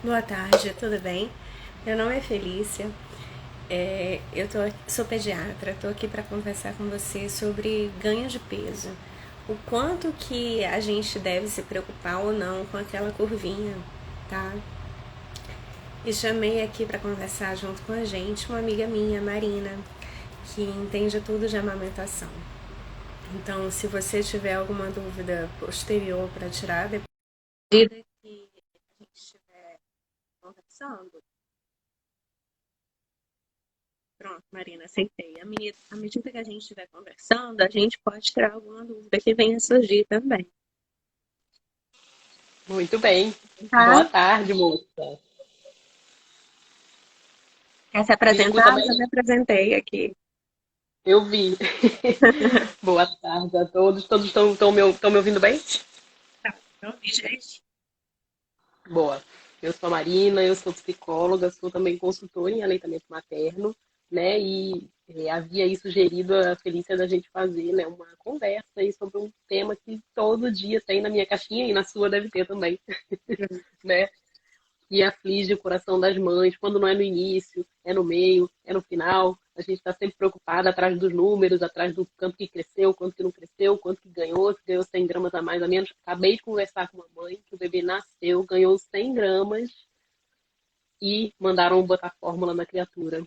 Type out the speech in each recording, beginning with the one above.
Boa tarde, tudo bem? Meu nome é Felícia, sou pediatra, estou aqui para conversar com você sobre ganho de peso. O quanto que a gente deve se preocupar ou não com aquela curvinha, tá? E chamei aqui para conversar junto com a gente uma amiga minha, Marina, que entende tudo de amamentação. Então, se você tiver alguma dúvida posterior para tirar, depois que a gente estiver conversando. Pronto, Marina, aceitei. À medida que a gente estiver conversando, a gente pode tirar alguma dúvida que venha surgir também. Muito bem. Tá? Boa tarde, moça. Quer se Me escuta apresentar? bem? Já me apresentei aqui. Eu vi. Boa tarde a todos. Todos estão me ouvindo bem? Tá, então, gente. Boa. Eu sou a Marina, eu sou psicóloga, sou também consultora em aleitamento materno, né? E havia aí sugerido a Felícia da gente fazer, né, uma conversa aí sobre um tema que todo dia tem na minha caixinha e na sua deve ter também, né? E aflige o coração das mães, quando não é no início, é no meio, é no final. A gente está sempre preocupada atrás dos números, atrás do quanto que cresceu, quanto que não cresceu, quanto que ganhou, se ganhou 100 gramas a mais a menos. Acabei de conversar com uma mãe que o bebê nasceu, ganhou 100 gramas e mandaram botar fórmula na criatura.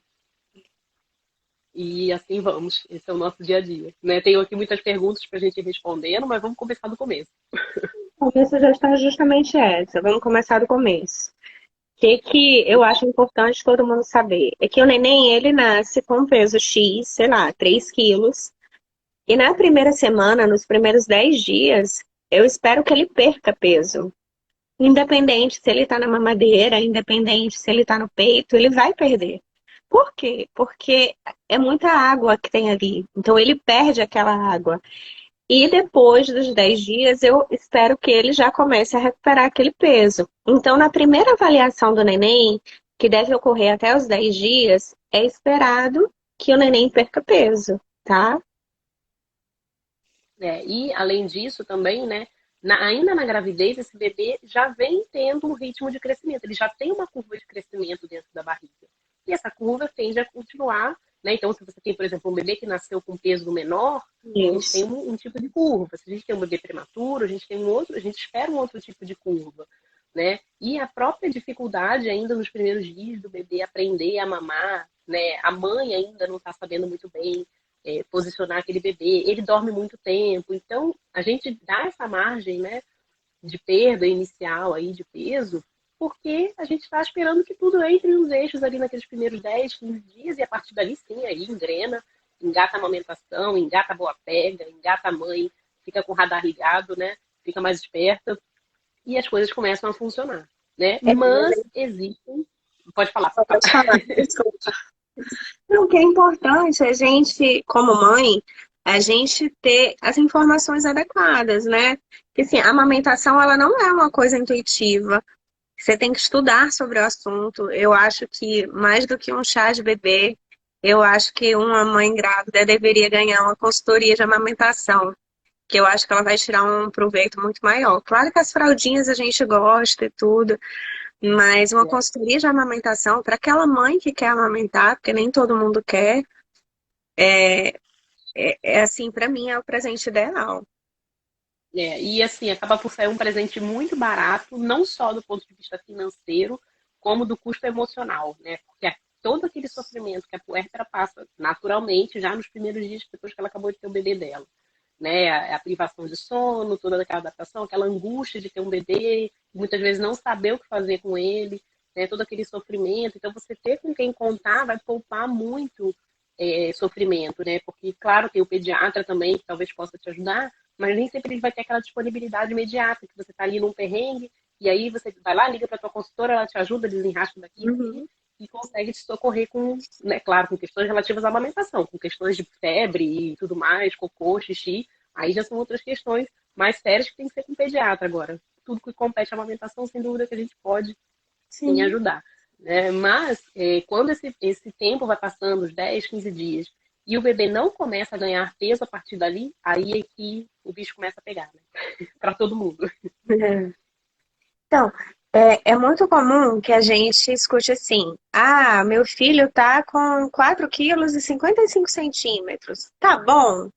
E assim vamos, esse é o nosso dia a dia. Né? Tenho aqui muitas perguntas para a gente ir respondendo, mas vamos começar do começo. O começo já está justamente essa. Vamos começar do começo. O que eu acho importante todo mundo saber é que o neném, ele nasce com peso X, sei lá, 3 quilos. E na primeira semana, nos primeiros 10 dias, eu espero que ele perca peso. Independente se ele tá na mamadeira, independente se ele tá no peito, ele vai perder. Por quê? Porque é muita água que tem ali. Então ele perde aquela água. E depois dos 10 dias, eu espero que ele já comece a recuperar aquele peso. Então, na primeira avaliação do neném, que deve ocorrer até os 10 dias, é esperado que o neném perca peso, tá? E, além disso, também, né, ainda na gravidez, esse bebê já vem tendo um ritmo de crescimento, ele já tem uma curva de crescimento dentro da barriga. E essa curva tende a continuar, né? Então, se você tem, por exemplo, um bebê que nasceu com peso menor, a gente tem Isso. um tipo de curva. Se a gente tem um bebê prematuro, a gente tem um outro, a gente espera um outro tipo de curva, né? E a própria dificuldade ainda nos primeiros dias do bebê aprender a mamar, né? A mãe ainda não está sabendo muito bem posicionar aquele bebê, ele dorme muito tempo. Então, a gente dá essa margem, né, de perda inicial aí de peso, porque a gente está esperando que tudo entre nos eixos ali naqueles primeiros 10, 15 dias, e a partir dali sim, aí engrena, engata a amamentação, engata a boa pega, engata a mãe, fica com o radar ligado, né, fica mais esperta, e as coisas começam a funcionar, né? É, Mas existem... Pode falar, pode falar. pode falar, desculpa. O que é importante é a gente, como mãe, a gente ter as informações adequadas, né? Porque assim, a amamentação ela não é uma coisa intuitiva. Você tem que estudar sobre o assunto. Eu acho que mais do que um chá de bebê, eu acho que uma mãe grávida deveria ganhar uma consultoria de amamentação, que eu acho que ela vai tirar um proveito muito maior. Claro que as fraldinhas a gente gosta e tudo, mas uma consultoria de amamentação para aquela mãe que quer amamentar, porque nem todo mundo quer, é assim, para mim é o presente ideal. E assim, acaba por ser um presente muito barato, não só do ponto de vista financeiro, como do custo emocional, né? Porque todo aquele sofrimento que a puérpera passa naturalmente já nos primeiros dias depois que ela acabou de ter o bebê dela, né? A privação de sono, toda aquela adaptação, aquela angústia de ter um bebê, muitas vezes não saber o que fazer com ele, né? Todo aquele sofrimento. Então, você ter com quem contar vai poupar muito sofrimento, né? Porque, claro, tem o pediatra também que talvez possa te ajudar, mas nem sempre ele vai ter aquela disponibilidade imediata, que você está ali num perrengue, e aí você vai lá, liga para tua consultora, ela te ajuda, desenrasca daqui e dali, Uhum. e consegue te socorrer com, né, claro, com questões relativas à amamentação, com questões de febre e tudo mais, cocô, xixi, aí já são outras questões mais sérias que tem que ser com o pediatra agora. Tudo que compete à amamentação, sem dúvida que a gente pode sim Sim. ajudar. Né? Mas quando esse tempo vai passando, os 10, 15 dias, e o bebê não começa a ganhar peso a partir dali, aí é que o bicho começa a pegar, né? Para todo mundo. É. Então, É muito comum que a gente escute assim: ah, meu filho tá com 4,55 kg. Tá bom?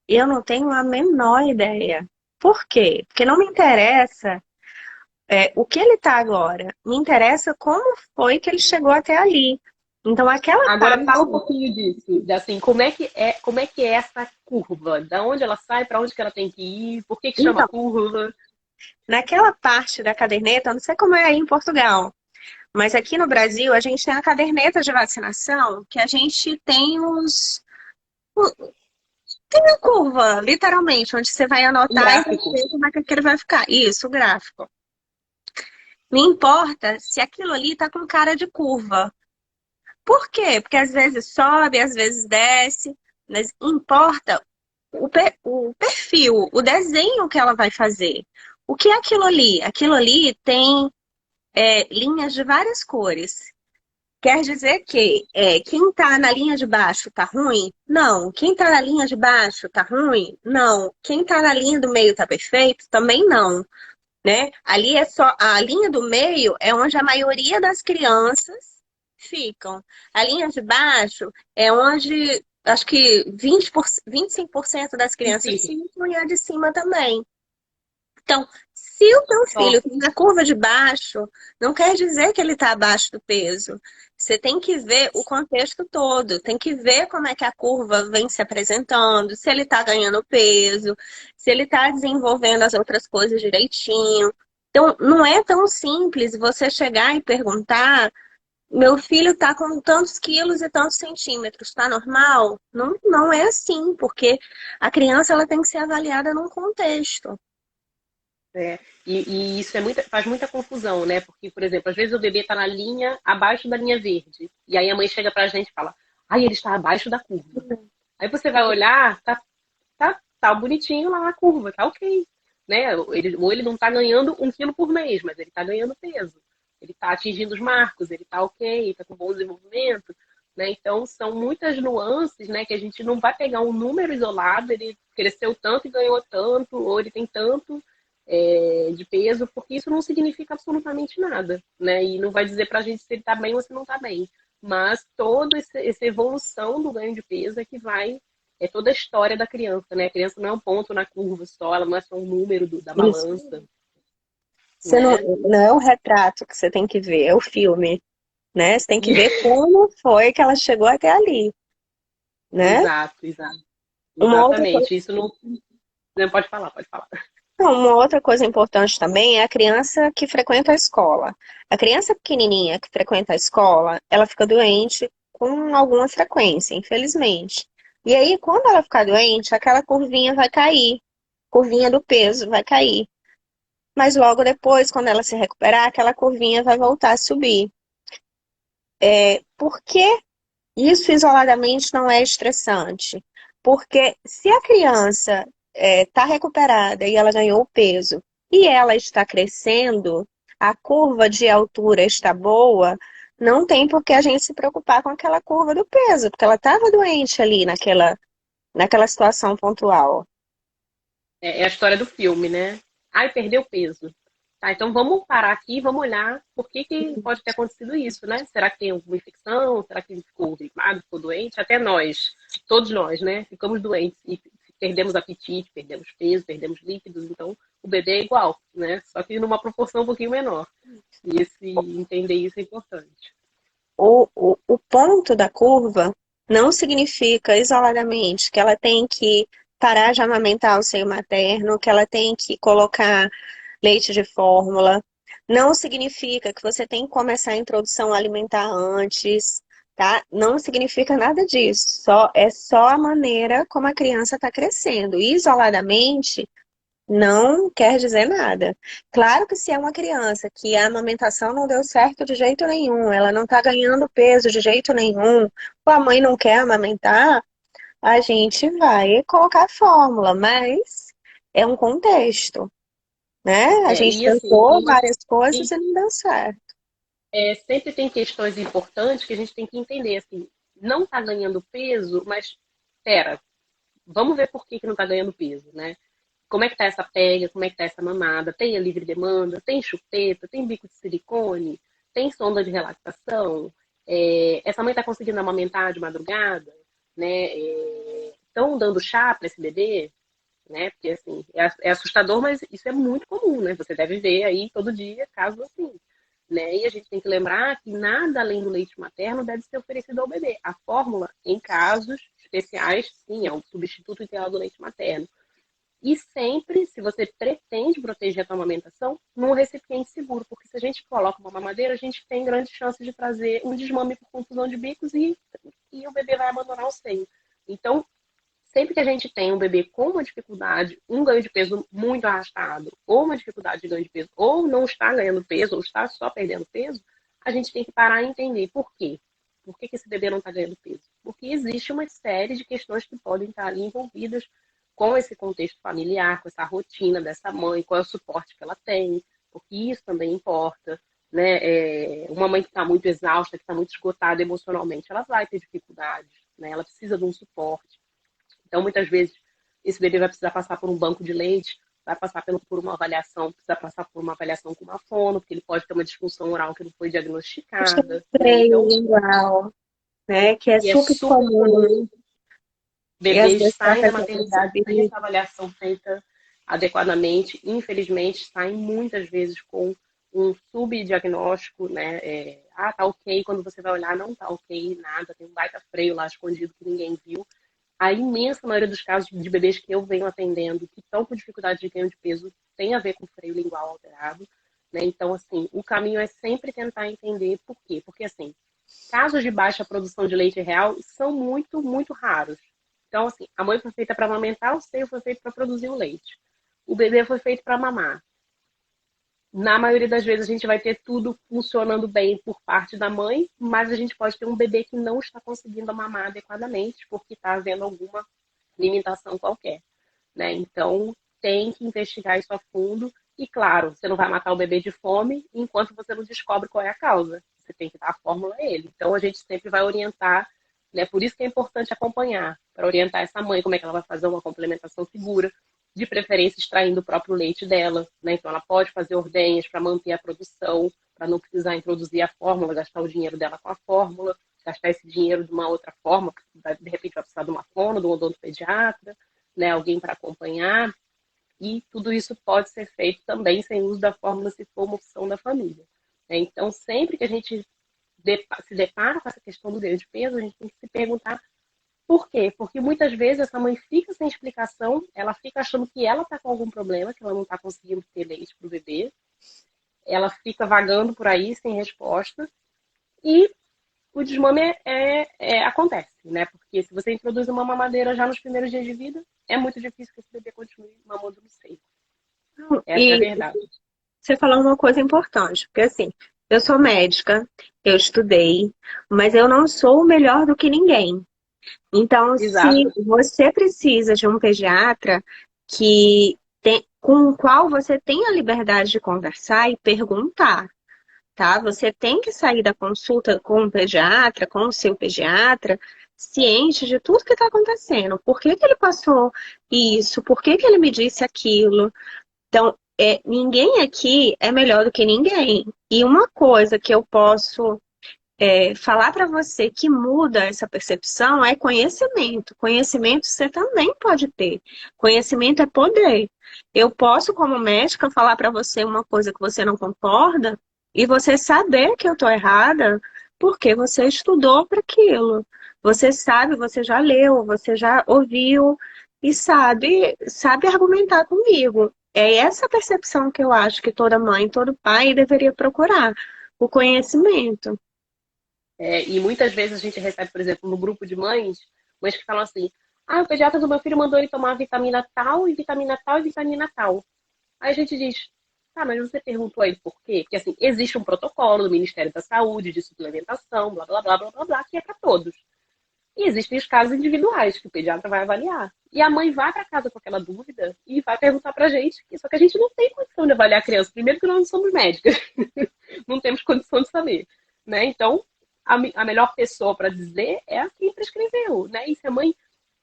Eu não tenho a menor ideia. Por quê? Porque não me interessa o que ele tá agora. Me interessa como foi que ele chegou até ali. Então, aquela Agora parte, fala um pouquinho disso, de, assim, como é que é essa curva? Da onde ela sai, para onde que ela tem que ir? Por que que chama então, curva? naquela parte da caderneta, eu não sei como é aí em Portugal, mas aqui no Brasil a gente tem a caderneta de vacinação, que a gente tem tem a curva, literalmente, onde você vai Um anotar e vai gráfico. ver como é que aquilo vai ficar. Isso, o gráfico. Me importa se aquilo ali tá com cara de curva. Por quê? Porque às vezes sobe, às vezes desce, mas importa o perfil, o desenho que ela vai fazer. O que é aquilo ali? Aquilo ali tem linhas de várias cores. Quer dizer que quem está na linha de baixo está ruim? Não. Quem está na linha de baixo está ruim? Não. Quem está na linha do meio está perfeito? Também não, né? Ali é só a linha do meio é onde a maioria das crianças ficam. A linha de baixo é onde acho que 25% das crianças 25. ficam e a de cima também. Então, se o teu filho Top. tem na curva de baixo, não quer dizer que ele está abaixo do peso. Você tem que ver o contexto todo, tem que ver como é que a curva vem se apresentando, se ele está ganhando peso, se ele está desenvolvendo as outras coisas direitinho. Então, não é tão simples você chegar e perguntar: meu filho está com tantos quilos e tantos centímetros, está normal? Não, não é assim, porque a criança ela tem que ser avaliada num contexto. É, e isso faz muita confusão, né? Porque, por exemplo, às vezes o bebê está na linha abaixo da linha verde. E aí a mãe chega pra gente e fala, ai, ele está abaixo da curva. Aí você vai olhar, tá bonitinho lá na curva, tá ok. Né? Ou ele não tá ganhando 1 quilo por mês, mas ele tá ganhando peso. Ele tá atingindo os marcos, ele tá ok, tá com bom desenvolvimento. Né? Então, são muitas nuances, né, que a gente não vai pegar um número isolado, ele cresceu tanto e ganhou tanto, ou ele tem tanto de peso, porque isso não significa absolutamente nada, né? E não vai dizer pra gente se ele tá bem ou se não tá bem. Mas toda essa evolução do ganho de peso é que vai, é toda a história da criança, né? A criança não é um ponto na curva só, ela não é só um número da Isso. balança, Você não, né? não é o retrato que você tem que ver, é o filme, né? Você tem que ver como foi que ela chegou até ali, né? Exato, exato. Uma outra coisa, Exatamente. Isso não, não pode falar, pode falar. não, uma outra coisa importante também é a criança que frequenta a escola. A criança pequenininha que frequenta a escola, ela fica doente com alguma frequência, infelizmente. E aí, quando ela ficar doente, aquela curvinha vai cair, curvinha do peso vai cair. Mas logo depois, quando ela se recuperar, aquela curvinha vai voltar a subir. Por que isso isoladamente não é estressante? Porque se a criança está recuperada e ela ganhou peso e ela está crescendo, a curva de altura está boa, não tem por que a gente se preocupar com aquela curva do peso, porque ela estava doente ali naquela situação pontual. É a história do filme, né? Ai, perdeu peso. Tá, então vamos parar aqui e vamos olhar por que, que pode ter acontecido isso, né? Será que tem alguma infecção? Será que ele ficou gripado, ficou doente? Até nós, todos nós, né? Ficamos doentes e perdemos apetite, perdemos peso, perdemos líquidos. Então, o bebê é igual, né? Só que numa proporção um pouquinho menor. E entender isso é importante. O ponto da curva não significa isoladamente que ela tem que parar de amamentar o seio materno, que ela tem que colocar leite de fórmula. Não significa que você tem que começar a introdução alimentar antes, tá? Não significa nada disso. É só a maneira como a criança está crescendo. Isoladamente, não quer dizer nada. Claro que se é uma criança que a amamentação não deu certo de jeito nenhum, ela não está ganhando peso de jeito nenhum, ou a mãe não quer amamentar, a gente vai colocar a fórmula, mas é um contexto, né? A gente E assim, tentou várias coisas e não deu certo. sempre tem questões importantes que a gente tem que entender, assim, não está ganhando peso, mas pera, vamos ver por que, que não está ganhando peso, né? como é que tá essa pega, como é que tá essa mamada, tem a livre demanda, tem chupeta, tem bico de silicone, tem sonda de relactação, essa mãe tá conseguindo amamentar de madrugada, né? Estão dando chá para esse bebê, né? Porque assim, é assustador, mas isso é muito comum, né? Você deve ver aí todo dia casos assim, né? E a gente tem que lembrar que nada além do leite materno deve ser oferecido ao bebê. A fórmula, em casos especiais, sim, é um substituto ideal do leite materno. E sempre, se você pretende proteger a tua amamentação, num recipiente seguro, porque se a gente coloca uma mamadeira, a gente tem grande chance de trazer um desmame por confusão de bicos e o bebê vai abandonar o seio. Então, sempre que a gente tem um bebê com uma dificuldade, um ganho de peso muito arrastado, ou uma dificuldade de ganho de peso, ou não está ganhando peso, ou está só perdendo peso, a gente tem que parar e entender por quê. Por que esse bebê não está ganhando peso? Porque existe uma série de questões que podem estar ali envolvidas com esse contexto familiar, com essa rotina dessa mãe, qual é o suporte que ela tem, porque isso também importa. Né? Uma mãe que está muito exausta, que está muito esgotada emocionalmente, ela vai ter dificuldades, né? Ela precisa de um suporte. Então, muitas vezes, esse bebê vai precisar passar por um banco de leite, vai passar por uma avaliação, precisa passar por uma avaliação com uma fono, porque ele pode ter uma disfunção oral que não foi diagnosticada, né? Freio Então, lingual, né? Que é e é super super comum. comum E às bebês vezes para saem da fazer maternidade sem receber. essa avaliação feita adequadamente. Infelizmente, saem muitas vezes com um subdiagnóstico, né? Tá ok, quando você vai olhar, não tá ok, nada, tem um baita freio lá escondido que ninguém viu. A imensa maioria dos casos de bebês que eu venho atendendo que estão com dificuldade de ganho de peso tem a ver com freio lingual alterado, né? Então, assim, o caminho é sempre tentar entender por quê. Porque, assim, casos de baixa produção de leite real são muito, muito raros. Então, assim, a mãe foi feita para amamentar, o seio foi feito para produzir o leite. O bebê foi feito para mamar. Na maioria das vezes a gente vai ter tudo funcionando bem por parte da mãe, mas a gente pode ter um bebê que não está conseguindo mamar adequadamente porque está havendo alguma limitação qualquer, né? Então tem que investigar isso a fundo e, claro, você não vai matar o bebê de fome enquanto você não descobre qual é a causa. Você tem que dar a fórmula a ele. Então a gente sempre vai orientar, né? Por isso que é importante acompanhar, para orientar essa mãe como é que ela vai fazer uma complementação segura, de preferência extraindo o próprio leite dela, né? Então ela pode fazer ordenhas para manter a produção, para não precisar introduzir a fórmula, gastar o dinheiro dela com a fórmula, gastar esse dinheiro de uma outra forma, de repente vai precisar de uma fono, de um odontopediatra, né? Alguém para acompanhar. E tudo isso pode ser feito também sem uso da fórmula se for uma opção da família. Né? Então, sempre que a gente se depara com essa questão do ganho de peso, a gente tem que se perguntar por quê? Porque muitas vezes essa mãe fica sem explicação, ela fica achando que ela está com algum problema, que ela não está conseguindo ter leite para o bebê, ela fica vagando por aí sem resposta, e o desmame acontece, né? Porque se você introduz uma mamadeira já nos primeiros dias de vida, é muito difícil que esse bebê continue mamando no seio. Essa é a E verdade. você falou uma coisa importante, porque assim, eu sou médica, eu estudei, mas eu não sou melhor do que ninguém. Então, se Exato. você precisa de um pediatra com o qual você tem a liberdade de conversar e perguntar, tá? Você tem que sair da consulta com o pediatra, com o seu pediatra, ciente de tudo que está acontecendo. Por que que ele passou isso? Por que que ele me disse aquilo? Então, ninguém aqui é melhor do que ninguém. E uma coisa que eu posso falar para você que muda essa percepção é conhecimento. Conhecimento você também pode ter. Conhecimento é poder. Eu posso, como médica, falar para você uma coisa que você não concorda e você saber que eu estou errada porque você estudou para aquilo. Você sabe, você já leu, você já ouviu e sabe argumentar comigo. É essa percepção que eu acho que toda mãe, todo pai deveria procurar, o conhecimento. E muitas vezes a gente recebe, por exemplo, no grupo de mães que falam assim: o pediatra do meu filho mandou ele tomar vitamina tal, e vitamina tal, e vitamina tal. Aí a gente diz: tá, mas você perguntou aí por quê? Porque assim, existe um protocolo do Ministério da Saúde de suplementação, blá, blá, blá, blá, blá, blá, que é para todos. E existem os casos individuais que o pediatra vai avaliar. E a mãe vai para casa com aquela dúvida e vai perguntar pra gente, só que a gente não tem condição de avaliar a criança. Primeiro que nós não somos médicas, não temos condição de saber, né? Então, a melhor pessoa para dizer é a quem prescreveu, né? E se a mãe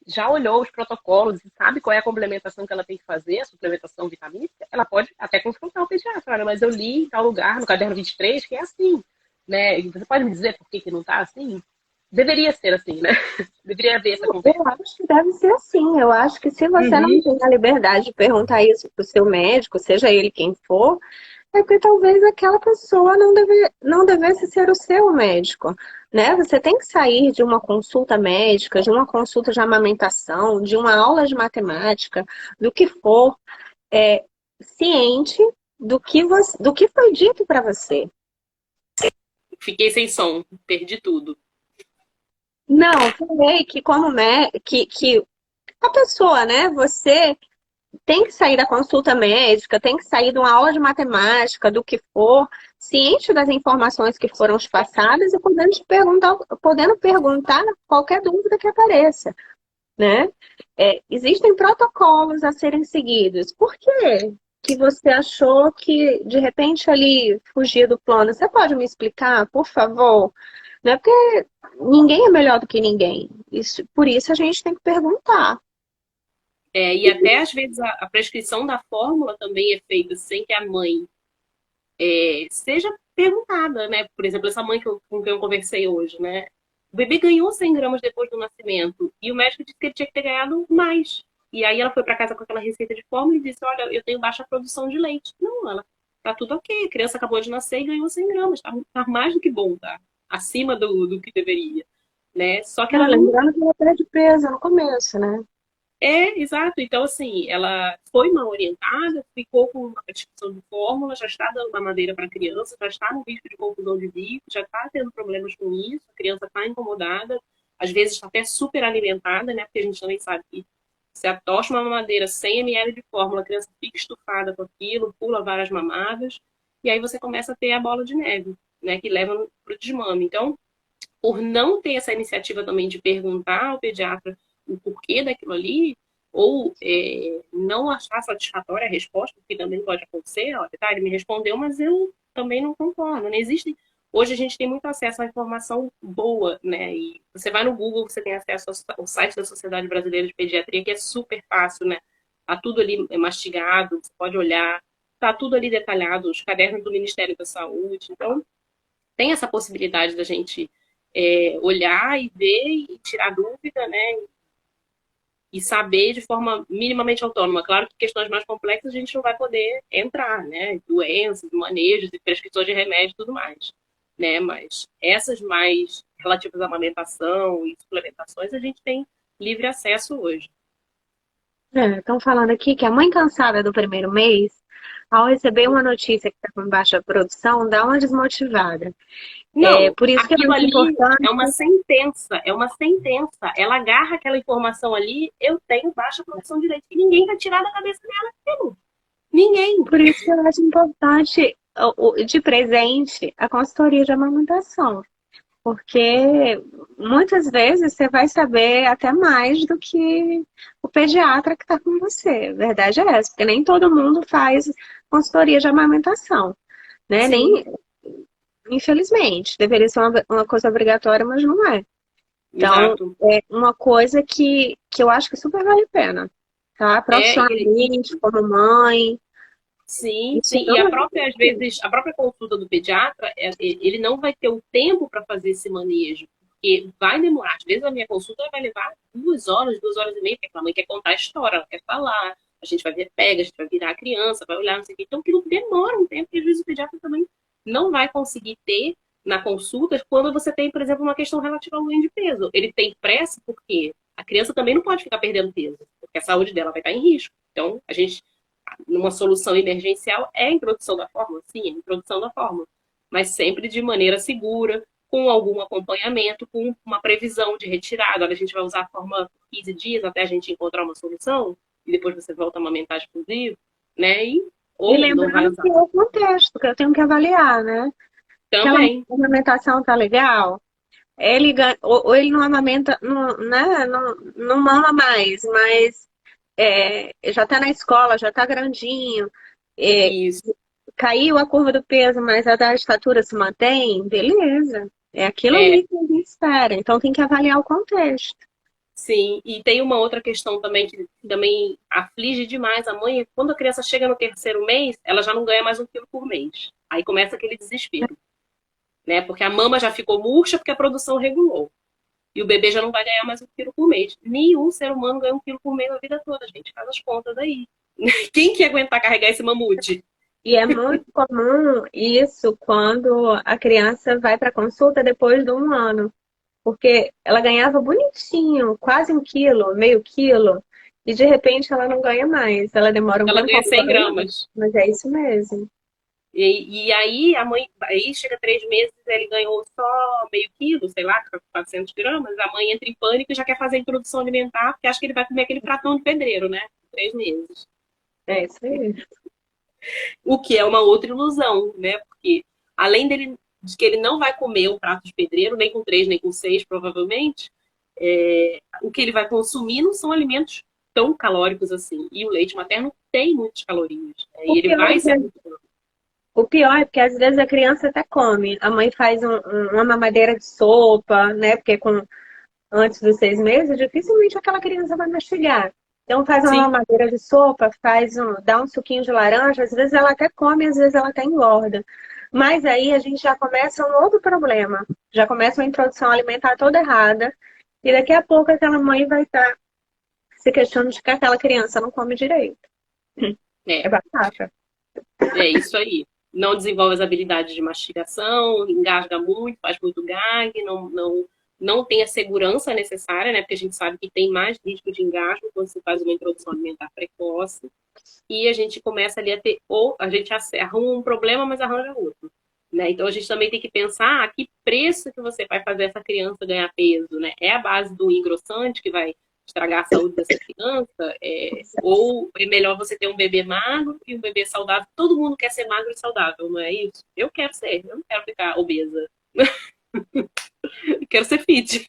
já olhou os protocolos e sabe qual é a complementação que ela tem que fazer, a suplementação vitamínica, ela pode até confrontar o pediatra. Olha, mas eu li em tal lugar, no caderno 23, que é assim, né? E você pode me dizer por que que não tá assim? Deveria ser assim, né? Deveria haver essa conversa. Eu acho que deve ser assim. Eu acho que se você não Uhum. tem a liberdade de perguntar isso para o seu médico, seja ele quem for, é porque talvez aquela pessoa não devesse ser o seu médico, né? Você tem que sair de uma consulta médica, de uma consulta de amamentação, de uma aula de matemática, do que for, ciente do que foi dito para você. Fiquei sem som, perdi tudo. Não, falei que que a pessoa, né? Você tem que sair da consulta médica, tem que sair de uma aula de matemática, do que for, ciente das informações que foram te passadas e podendo perguntar qualquer dúvida que apareça, né? Existem protocolos a serem seguidos. Por que que você achou que, de repente, ali fugia do plano? Você pode me explicar, por favor? Não é porque ninguém é melhor do que ninguém. Por isso a gente tem que perguntar. E até às vezes a prescrição da fórmula também é feita sem que a mãe seja perguntada, né? Por exemplo, essa mãe com quem eu conversei hoje, né? O bebê ganhou 100 gramas depois do nascimento e o médico disse que ele tinha que ter ganhado mais. E aí ela foi para casa com aquela receita de fórmula e disse, olha, eu tenho baixa produção de leite. Não, ela, tá tudo ok, a criança acabou de nascer e ganhou 100 gramas, tá mais do que bom, tá? Acima do que deveria, né? Só que ela não. Lembrando que ela perde peso no começo, né? Exato. Então, assim, ela foi mal orientada, ficou com uma prescrição de fórmula, já está dando mamadeira para a criança, já está no risco de confusão de bico, já está tendo problemas com isso, a criança está incomodada, às vezes está até super alimentada, né? Porque a gente também sabe que se atocha uma mamadeira 100 ml de fórmula, a criança fica estufada com aquilo, pula várias mamadas, e aí você começa a ter a bola de neve, né? Que leva para o desmame. Então, por não ter essa iniciativa também de perguntar ao pediatra o porquê daquilo ali, ou não achar satisfatória a resposta, que também pode acontecer, ó, tá, ele me respondeu, mas eu também não concordo. Não existe. Hoje a gente tem muito acesso à informação boa, né? E você vai no Google, você tem acesso ao site da Sociedade Brasileira de Pediatria, que é super fácil, né? Tá tudo ali mastigado, você pode olhar, tá tudo ali detalhado, os cadernos do Ministério da Saúde. Então, tem essa possibilidade da gente olhar e ver e tirar dúvida, né? E saber de forma minimamente autônoma. Claro que questões mais complexas a gente não vai poder entrar, né? Doenças, manejos e prescrições de remédio e tudo mais, né? Mas essas mais relativas à amamentação e suplementações a gente tem livre acesso hoje. Estão falando aqui que a mãe cansada do primeiro mês, ao receber uma notícia que está com baixa produção, dá uma desmotivada. Não, Por isso que é aquilo muito ali importante. é uma sentença, é uma sentença. Ela agarra aquela informação ali, eu tenho baixa produção de leite. E ninguém vai tirar da cabeça dela aquilo. Ninguém. Por isso que eu acho importante, de presente, a consultoria de amamentação. Porque muitas vezes você vai saber até mais do que o pediatra que está com você. A verdade é essa, porque nem todo mundo faz consultoria de amamentação, né? Sim, Nem, infelizmente, deveria ser uma coisa obrigatória, mas não é. Então, exato. é uma coisa que eu acho que super vale a pena, tá? É, e Profissionalmente, como mãe, sim, isso sim. E não a é própria, às vezes, a própria consulta do pediatra, ele não vai ter o tempo para fazer esse manejo, porque vai demorar. Às vezes a minha consulta vai levar 2 horas, 2 horas e meia, porque a mãe quer contar a história, ela quer falar, a gente vai ver pega, a gente vai virar a criança, vai olhar, não sei o quê. Então aquilo demora um tempo, e às vezes o pediatra também não vai conseguir ter na consulta quando você tem, por exemplo, uma questão relativa ao ganho de peso. Ele tem pressa porque a criança também não pode ficar perdendo peso, porque a saúde dela vai estar em risco. Então, a gente numa solução emergencial é a introdução da fórmula, sim, é a introdução da fórmula, mas sempre de maneira segura, com algum acompanhamento, com uma previsão de retirada. Olha, a gente vai usar a fórmula por 15 dias até a gente encontrar uma solução, e depois você volta a amamentar exclusivo, né? E Ou não vai lembrando usar. que é o contexto que eu tenho que avaliar, né? Aquela Também. amamentação tá legal, ou ele não amamenta, não, né? Não mama mais, mas já tá na escola, já tá grandinho, é, Isso. caiu a curva do peso, mas a da estatura se mantém, beleza. É aquilo É, ali que a gente espera. Então tem que avaliar o contexto. Sim, e tem uma outra questão também que também aflige demais a mãe, é quando a criança chega no terceiro mês, ela já não ganha mais 1 quilo por mês. Aí começa aquele desespero, né? Porque a mama já ficou murcha porque a produção regulou. E o bebê já não vai ganhar mais 1 quilo por mês. Nenhum ser humano ganha 1 quilo por mês a vida toda, gente. Faz as contas aí. Quem que aguentar carregar esse mamute? E é muito comum isso quando a criança vai para consulta depois de 1 ano. Porque ela ganhava bonitinho, quase 1 quilo, meio quilo, e de repente ela não ganha mais. Ela demora um Ela tempo ganha pra 100 ganhar, gramas. mas é isso mesmo. E aí a mãe, aí chega 3 meses, ele ganhou só meio quilo, sei lá, 400 gramas, a mãe entra em pânico e já quer fazer a introdução alimentar, porque acha que ele vai comer aquele pratão de pedreiro, né? 3 meses. É isso aí. O que é uma outra ilusão, né? Porque além de que ele não vai comer um prato de pedreiro, nem com 3, nem com 6, provavelmente, o que ele vai consumir não são alimentos tão calóricos assim. E o leite materno tem muitas calorias, né? O E ele pior, vai se habituando. o pior é porque às vezes a criança até come. A mãe faz uma mamadeira de sopa, né? Porque antes dos 6 meses, dificilmente aquela criança vai mastigar. Então faz uma Sim, mamadeira de sopa, dá um suquinho de laranja, às vezes ela até come, às vezes ela até engorda. Mas aí a gente já começa um outro problema. Já começa uma introdução alimentar toda errada. E daqui a pouco aquela mãe vai estar se questionando de que aquela criança não come direito. É é. batata. É isso aí. Não desenvolve as habilidades de mastigação, engasga muito, faz muito gag, não tem a segurança necessária, né? Porque a gente sabe que tem mais risco de engasgo quando se faz uma introdução alimentar precoce. E a gente começa ali a ter, ou a gente arruma um problema, mas arranja outro. Né? Então a gente também tem que pensar a que preço que você vai fazer essa criança ganhar peso, né? É a base do engrossante que vai estragar a saúde dessa criança? Ou é melhor você ter um bebê magro e um bebê saudável? Todo mundo quer ser magro e saudável, não é isso? Eu quero ser, eu não quero ficar obesa. Eu quero ser fit.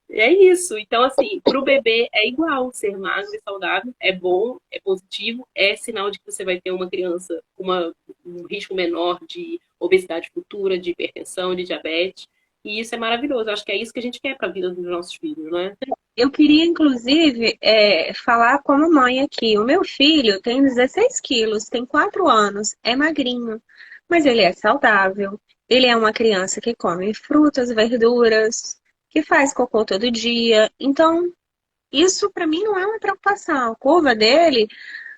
É isso. Então, assim, para o bebê é igual ser magro e saudável, é bom, é positivo, é sinal de que você vai ter uma criança com um risco menor de obesidade futura, de hipertensão, de diabetes. E isso é maravilhoso. Acho que é isso que a gente quer para a vida dos nossos filhos, né? Eu queria, inclusive, falar como mãe aqui. O meu filho tem 16 quilos, tem 4 anos, é magrinho, mas ele é saudável. Ele é uma criança que come frutas, verduras, que faz cocô todo dia. Então, isso para mim não é uma preocupação. A curva dele,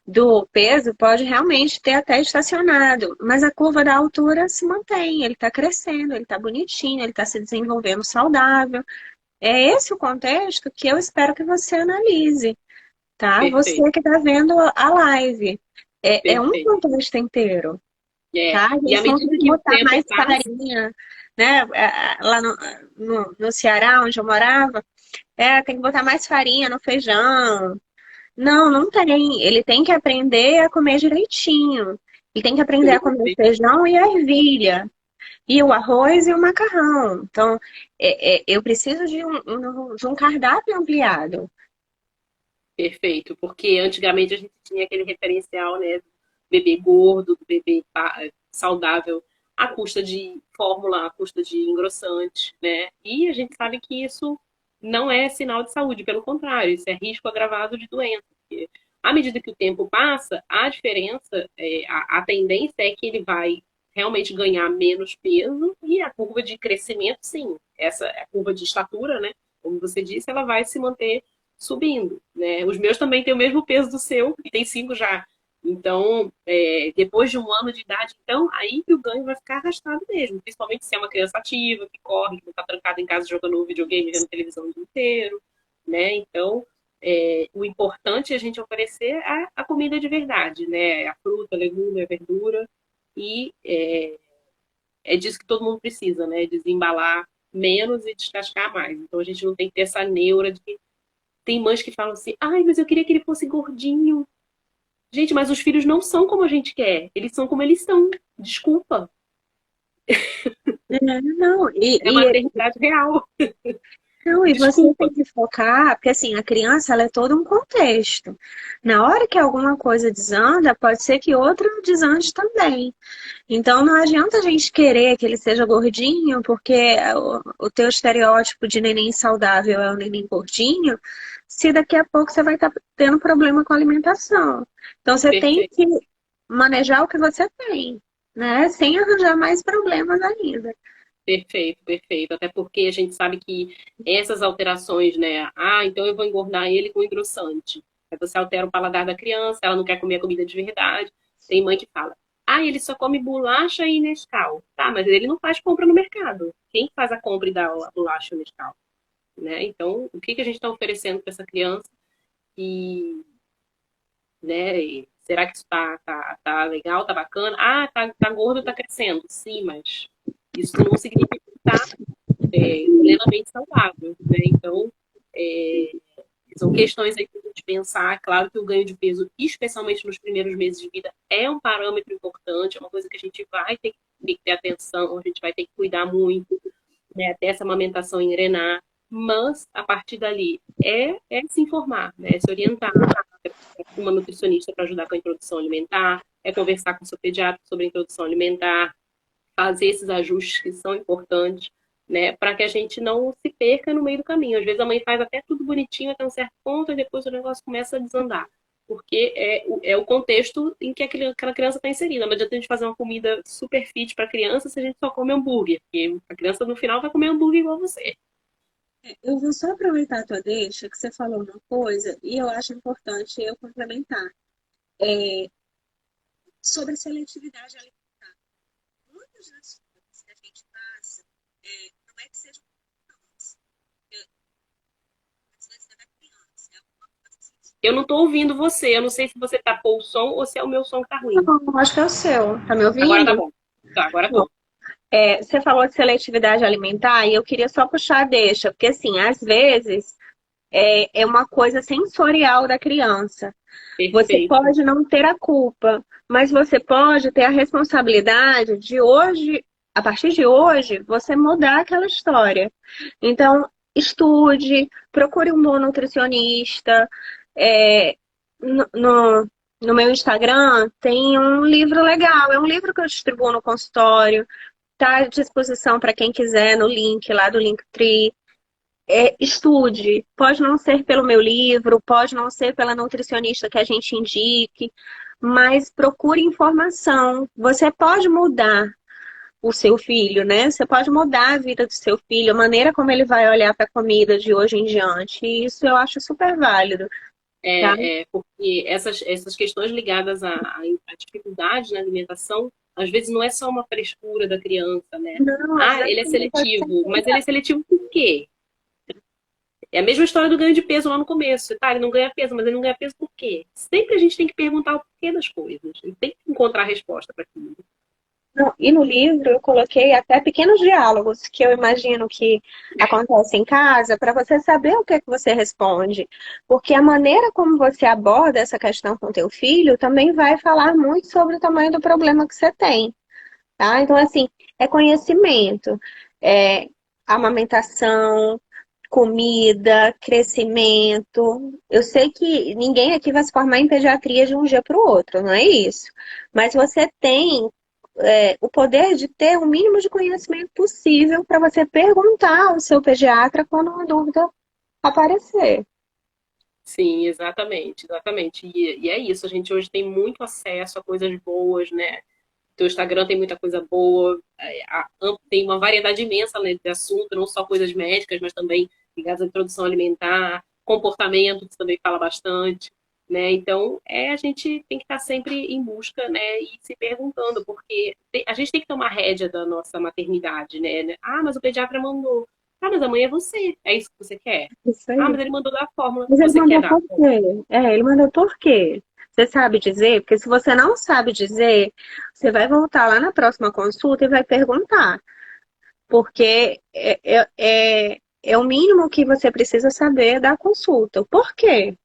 do peso, pode realmente ter até estacionado, mas a curva da altura se mantém. Ele está crescendo, ele está bonitinho, ele está se desenvolvendo saudável. É esse o contexto que eu espero que você analise, tá? Você Perfeito, que está vendo a live. É um perfeito. contexto inteiro, É. tá? A E à gente não tem medida que que o botar tempo mais passa, farinha, né? Lá no Ceará, onde eu morava, tem que botar mais farinha no feijão. Não, não tem. Ele tem que aprender a comer direitinho. Ele tem que aprender a comer perfeito. feijão e ervilha. E o arroz e o macarrão. Então, eu preciso de um cardápio ampliado. Perfeito, porque antigamente a gente tinha aquele referencial, né, do bebê gordo, do bebê saudável, à custa de fórmula, à custa de engrossante, né? E a gente sabe que isso não é sinal de saúde, pelo contrário, isso é risco agravado de doença. Porque à medida que o tempo passa, a diferença, a tendência é que ele vai realmente ganhar menos peso e a curva de crescimento, sim, essa a curva de estatura, né? Como você disse, ela vai se manter subindo, né? Os meus também têm o mesmo peso do seu e tem 5 já. Então, depois de 1 ano de idade, então, aí que o ganho vai ficar arrastado mesmo. Principalmente se é uma criança ativa, que corre, que não está trancada em casa jogando videogame, vendo televisão o dia inteiro, né? Então, o importante é a gente oferecer a comida de verdade, né? A fruta, a legume, a verdura. E é disso que todo mundo precisa, né? Desembalar menos e descascar mais. Então, a gente não tem que ter essa neura de que tem mães que falam assim, ai, mas eu queria que ele fosse gordinho. Gente, mas os filhos não são como a gente quer. Eles são como eles são. Desculpa. Não, É a maternidade real. Não, e você Desculpa. tem que focar, porque assim, a criança, ela é todo um contexto. Na hora que alguma coisa desanda, pode ser que outra desande também. Então não adianta a gente querer que ele seja gordinho, porque o teu estereótipo de neném saudável é o neném gordinho, se daqui a pouco você vai estar tendo problema com a alimentação. Então você tem Perfeito. que manejar o que você tem, né? Sem arranjar mais problemas ainda. Perfeito, perfeito. Até porque a gente sabe que essas alterações, né? Ah, então eu vou engordar ele com engrossante. Aí você altera o paladar da criança, ela não quer comer a comida de verdade. Tem mãe que fala, ah, ele só come bolacha e Nescau. Tá, mas ele não faz compra no mercado. Quem faz a compra e dá a bolacha e o Nescau? Né? Então, o que que a gente está oferecendo para essa criança? E, né? Será que isso tá legal, tá bacana? Ah, tá gordo, tá crescendo. Sim, mas isso não significa que tá plenamente saudável, né? Então, é, são questões aí para a gente pensar. Claro que o ganho de peso, especialmente nos primeiros meses de vida, é um parâmetro importante, é uma coisa que a gente vai ter que ter atenção, a gente vai ter que cuidar muito, né? Até essa amamentação engrenar. Mas, a partir dali, é se informar, né? É se orientar. É uma nutricionista para ajudar com a introdução alimentar, é conversar com o seu pediatra sobre a introdução alimentar, fazer esses ajustes que são importantes, né, para que a gente não se perca no meio do caminho. Às vezes a mãe faz até tudo bonitinho até um certo ponto e depois o negócio começa a desandar. Porque é o contexto em que aquela criança está inserida. Não adianta a gente fazer uma comida super fit para a criança se a gente só come hambúrguer. Porque a criança no final vai comer hambúrguer igual você. Eu vou só aproveitar a tua deixa, que você falou uma coisa, e eu acho importante eu complementar. É, sobre a seletividade alimentar. Muitas das coisas que a gente passa, não é que seja às vezes é da criança, é alguma coisa assim. Eu não estou ouvindo você. Eu não sei se você tapou o som ou se é o meu som que está ruim. Não, acho que é o seu. Tá me Agora tá ouvindo? bom. Tá, agora Não. estou. Você falou de seletividade alimentar e eu queria só puxar a deixa, porque assim, às vezes é uma coisa sensorial da criança. Você Perfeito. pode não ter a culpa, mas você pode ter a responsabilidade de hoje, a partir de hoje, você mudar aquela história. Então, estude, procure um bom nutricionista. É, no, no, no meu Instagram tem um livro legal, é um livro que eu distribuo no consultório. Está à disposição para quem quiser no link lá do Linktree. Estude, pode não ser pelo meu livro, pode não ser pela nutricionista que a gente indique, mas procure informação. Você pode mudar o seu filho, né? Você pode mudar a vida do seu filho, a maneira como ele vai olhar para a comida de hoje em diante. E isso eu acho super válido, tá? Porque essas questões ligadas à dificuldade na alimentação, às vezes não é só uma frescura da criança, né? Não, às Ah, vezes ele é também pode ser. seletivo, mas ele é seletivo por quê? É a mesma história do ganho de peso lá no começo. Tá, ele não ganha peso, mas ele não ganha peso por quê? Sempre a gente tem que perguntar o porquê das coisas. A gente tem que encontrar a resposta para aquilo. Não, e no livro eu coloquei até pequenos diálogos que eu imagino que acontecem em casa para você saber o que é que você responde. Porque a maneira como você aborda essa questão com teu filho também vai falar muito sobre o tamanho do problema que você tem, tá? Então, assim, é conhecimento, é amamentação, comida, crescimento. Eu sei que ninguém aqui vai se formar em pediatria de um dia para o outro, não é isso. Mas você tem o poder de ter o mínimo de conhecimento possível para você perguntar ao seu pediatra quando uma dúvida aparecer. Sim, exatamente, exatamente. E é isso, a gente hoje tem muito acesso a coisas boas, né? Teu Instagram tem muita coisa boa, tem uma variedade imensa, né, de assunto, não só coisas médicas, mas também ligadas à introdução alimentar, comportamento, que você também fala bastante, né? Então, a gente tem que estar sempre em busca, né, e se perguntando, porque a gente tem que tomar rédea da nossa maternidade, né? Ah, mas o pediatra mandou. Ah, mas amanhã é você. É isso que você quer? Isso Ah, aí. mas ele mandou dar a fórmula. Mas ele Você quer mandou dar a por fórmula? quê? Ele mandou por quê? Você sabe dizer? Porque se você não sabe dizer, você vai voltar lá na próxima consulta e vai perguntar. Porque é o mínimo que você precisa saber da consulta. O porquê?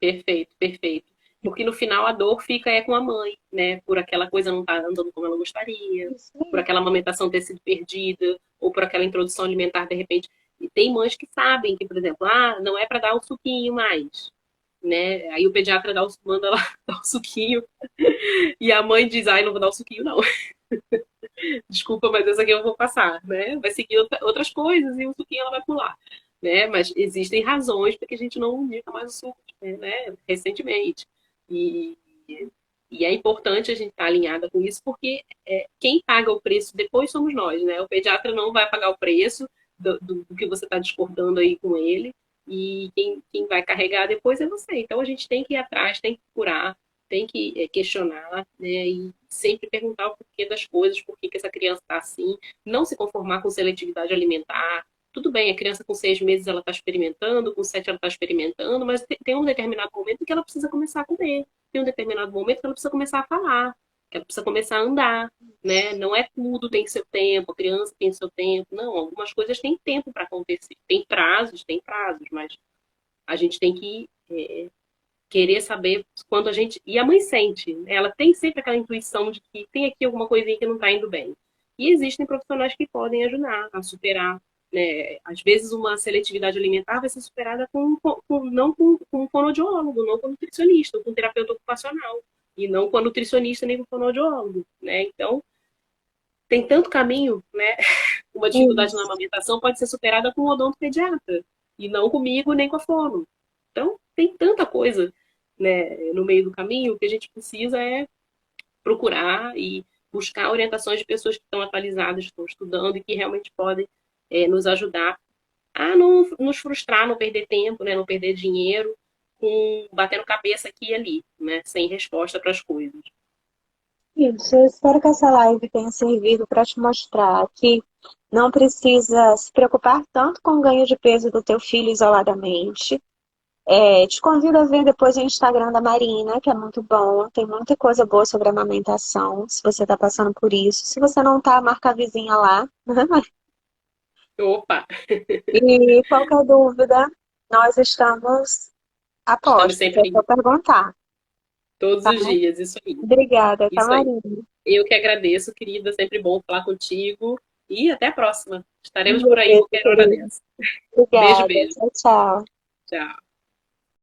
Perfeito, perfeito. Porque no final a dor fica com a mãe, né? Por aquela coisa não estar andando como ela gostaria, Isso por aí. aquela amamentação ter sido perdida, ou por aquela introdução alimentar de repente. E tem mães que sabem que, por exemplo, não é para dar o suquinho mais, né? Aí o pediatra manda lá dar o suquinho e a mãe diz, não vou dar o suquinho não. Desculpa, mas essa aqui eu vou passar, né? Vai seguir outras coisas e o suquinho ela vai pular, né? Mas existem razões para que a gente não indica mais o suco, né? Recentemente. E, e é importante a gente estar alinhada com isso, porque quem paga o preço depois somos nós, né? O pediatra não vai pagar o preço do que você está discordando aí com ele, e quem vai carregar depois é você. Então a gente tem que ir atrás, tem que curar, tem que questionar, né? E sempre perguntar o porquê das coisas, por que essa criança está assim, não se conformar com seletividade alimentar. Tudo bem, a criança com 6 meses ela está experimentando, com 7 ela está experimentando, mas tem um determinado momento que ela precisa começar a comer, tem um determinado momento que ela precisa começar a falar, que ela precisa começar a andar, né? Não é tudo tem seu tempo, a criança tem seu tempo, não, algumas coisas têm tempo para acontecer, tem prazos, mas a gente tem que querer saber quando a gente. E a mãe sente, né? Ela tem sempre aquela intuição de que tem aqui alguma coisinha que não está indo bem. E existem profissionais que podem ajudar a superar. Né? Às vezes, uma seletividade alimentar vai ser superada não com um fonoaudiólogo, não com um nutricionista, ou com um terapeuta ocupacional. E não com a nutricionista nem com o fonoaudiólogo. Né? Então, tem tanto caminho, né? Uma dificuldade na Isso. amamentação pode ser superada com o odontopediatra. E não comigo nem com a fono. Então, tem tanta coisa, né, no meio do caminho que a gente precisa procurar e buscar orientações de pessoas que estão atualizadas, que estão estudando e que realmente podem nos ajudar a não nos frustrar, não perder tempo, né, não perder dinheiro, batendo cabeça aqui e ali, né, sem resposta para as coisas. Isso, eu espero que essa live tenha servido para te mostrar que não precisa se preocupar tanto com o ganho de peso do teu filho isoladamente. Te convido a ver depois o Instagram da Marina, que é muito bom. Tem muita coisa boa sobre amamentação, se você está passando por isso. Se você não está, marca a vizinha lá. Opa, E qualquer dúvida, nós estamos a estamos postos. sempre É só aí, perguntar, todos tá? os dias, isso aí. Obrigada, tá, Isso aí. Marina? Eu que agradeço, querida. Sempre bom falar contigo. E até a próxima. Um Estaremos por aí beijo, qualquer hora querida. dessa. Beijo, Obrigada. beijo. Tchau, tchau. Tchau.